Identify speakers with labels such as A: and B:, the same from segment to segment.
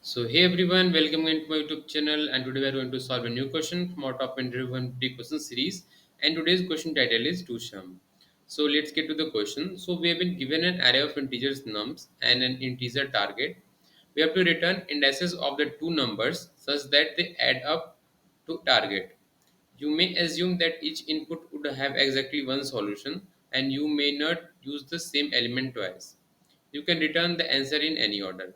A: So hey everyone, welcome into my YouTube channel, and today we are going to solve a new question from our top interview 150 question series. And today's question title is two sum. So let's get to the question. So we have been given an array of integers nums and an integer target. We have to return indices of the two numbers such that they add up to target. You may assume that each input would have exactly one solution, and you may not use the same element twice. You can return the answer in any order.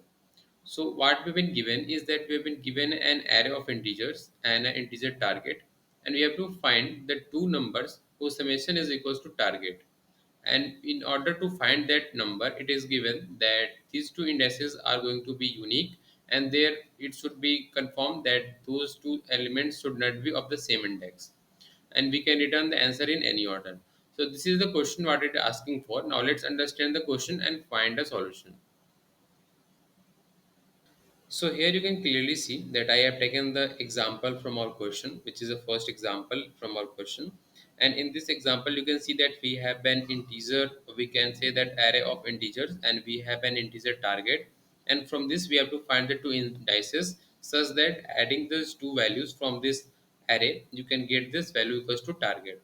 A: So what we've been given is that we've been given an array of integers and an integer target, and we have to find the two numbers whose summation is equals to target. And in order to find that number, it is given that these two indices are going to be unique, and there it should be confirmed that those two elements should not be of the same index. And we can return the answer in any order. So this is the question what it is asking for. Now let's understand the question and find a solution. So here you can clearly see that I have taken the example from our question, which is the first example from our question. And in this example, you can see that we have an integer, we can say that array of integers, and we have an integer target. And from this, we have to find the two indices such that adding these two values from this array, you can get this value equals to target.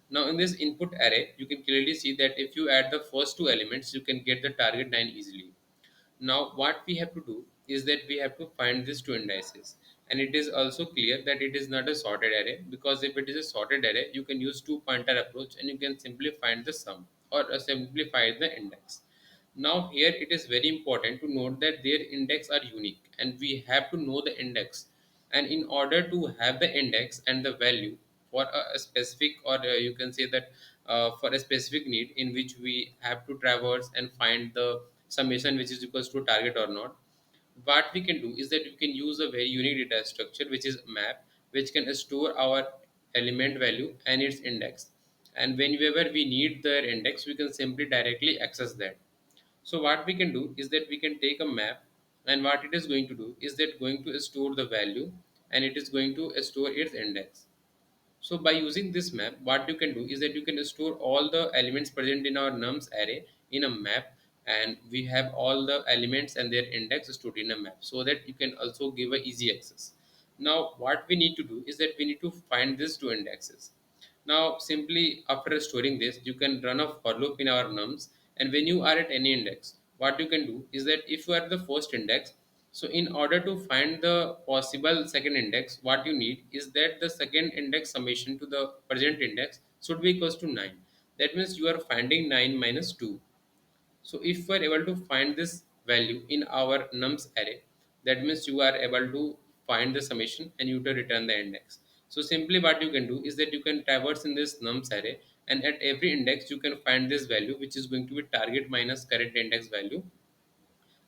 A: Now in this input array, you can clearly see that if you add the first two elements, you can get the target 9 easily. Now, what we have to do is that we have to find these two indices, and it is also clear that it is not a sorted array, because if it is a sorted array, you can use two pointer approach and you can simply find the sum or simplify the index. Now, here it is very important to note that their index are unique, and we have to know the index. And in order to have the index and the value for a specific, or you can say that for a specific need in which we have to traverse and find the summation which is equals to target or not, what we can do is that we can use a very unique data structure which is map, which can store our element value and its index. And whenever we need their index, we can simply directly access that. So what we can do is that we can take a map, and what it is going to do is that going to store the value, and it is going to store its index. So by using this map, what you can do is that you can store all the elements present in our nums array in a map, and we have all the elements and their index stored in a map, so that you can also give a easy access. Now what we need to do is that we need to find these two indexes. Now simply after storing this, you can run a for loop in our nums, and when you are at any index, what you can do is that if you are the first index, so in order to find the possible second index, what you need is that the second index summation to the present index should be equals to 9. That means you are finding 9 minus 2. So if we are able to find this value in our nums array, that means you are able to find the summation and you to return the index. So simply what you can do is that you can traverse in this nums array, and at every index you can find this value which is going to be target minus current index value.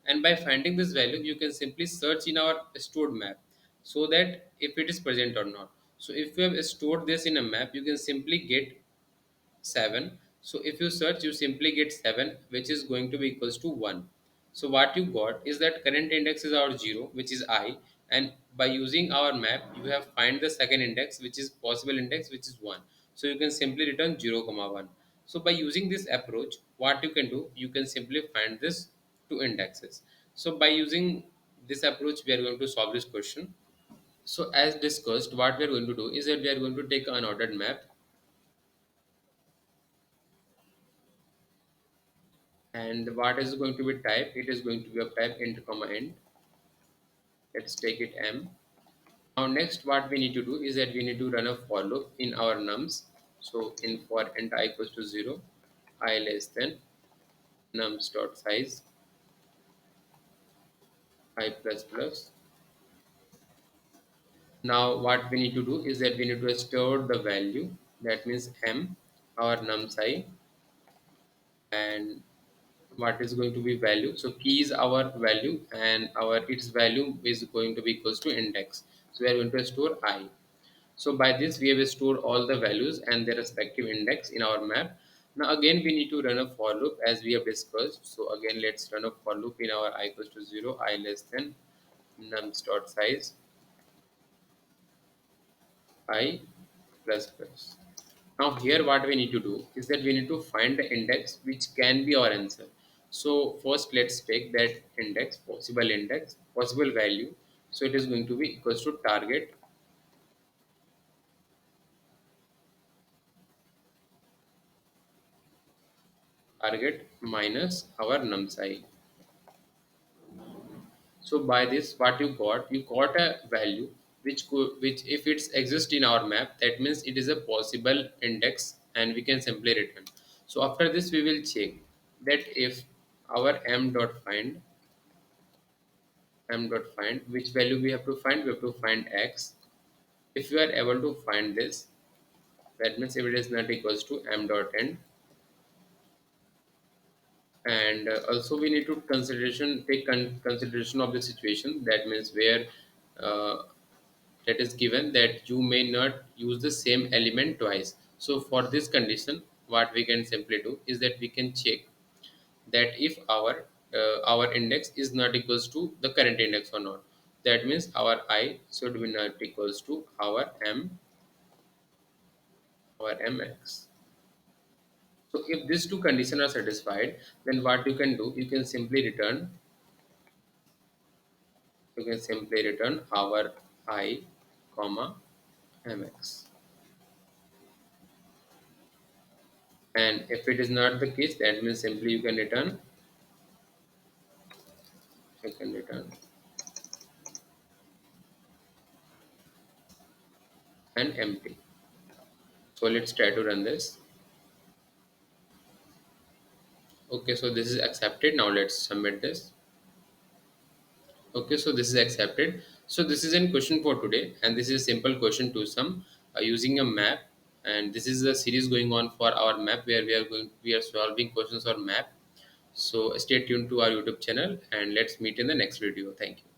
A: And by finding this value, you can simply search in our stored map, so that if it is present or not. So if you have stored this in a map, you can simply get 7. So if you search, you simply get 7, which is going to be equals to 1. So what you got is that current index is our 0, which is I, and by using our map, you have find the second index, which is possible index, which is 1. So you can simply return 0 comma 1. So by using this approach, what you can do, you can simply find this two indexes. So by using this approach, we are going to solve this question. So as discussed, what we are going to do is that we are going to take an ordered map, and what is going to be type, it is going to be of type int comma int. Let's take it m. Now next what we need to do is that we need to run a for loop in our nums. So in for int I equals to 0, I less than nums dot size I plus plus. Now what we need to do is that we need to store the value, that means m, our nums I, and what is going to be value. So key is our value, and our its value is going to be equals to index. So we are going to store I. So by this we have stored all the values and their respective index in our map. Now again we need to run a for loop as we have discussed. So again let's run a for loop in our I equals to 0, I less than nums dot size I plus plus. Now here what we need to do is that we need to find the index which can be our answer. So first let's take that index, possible value. So it is going to be equals to target minus our num size. So by this, what you got a value which if it's exist in our map, that means it is a possible index, and we can simply return. So after this, we will check that if our m dot find which value we have to find. We have to find x. If you are able to find this, that means if it is not equals to m dot end. And also we need to consideration of the situation, that means where uh, that is given that you may not use the same element twice. So for this condition, what we can simply do is that we can check that if our index is not equals to the current index or not. That means our I should be not equals to our mx. So if these two conditions are satisfied, then what you can do, you can simply return our I comma mx. And if it is not the case, that means simply you can return an empty. So let's try to run this. Okay, so this is accepted. Now let's submit this. Okay, so this is accepted. So this is a question for today, and this is a simple question to sum using a map. And this is a series going on for our map where we are solving questions on map. So stay tuned to our YouTube channel, and let's meet in the next video. Thank you.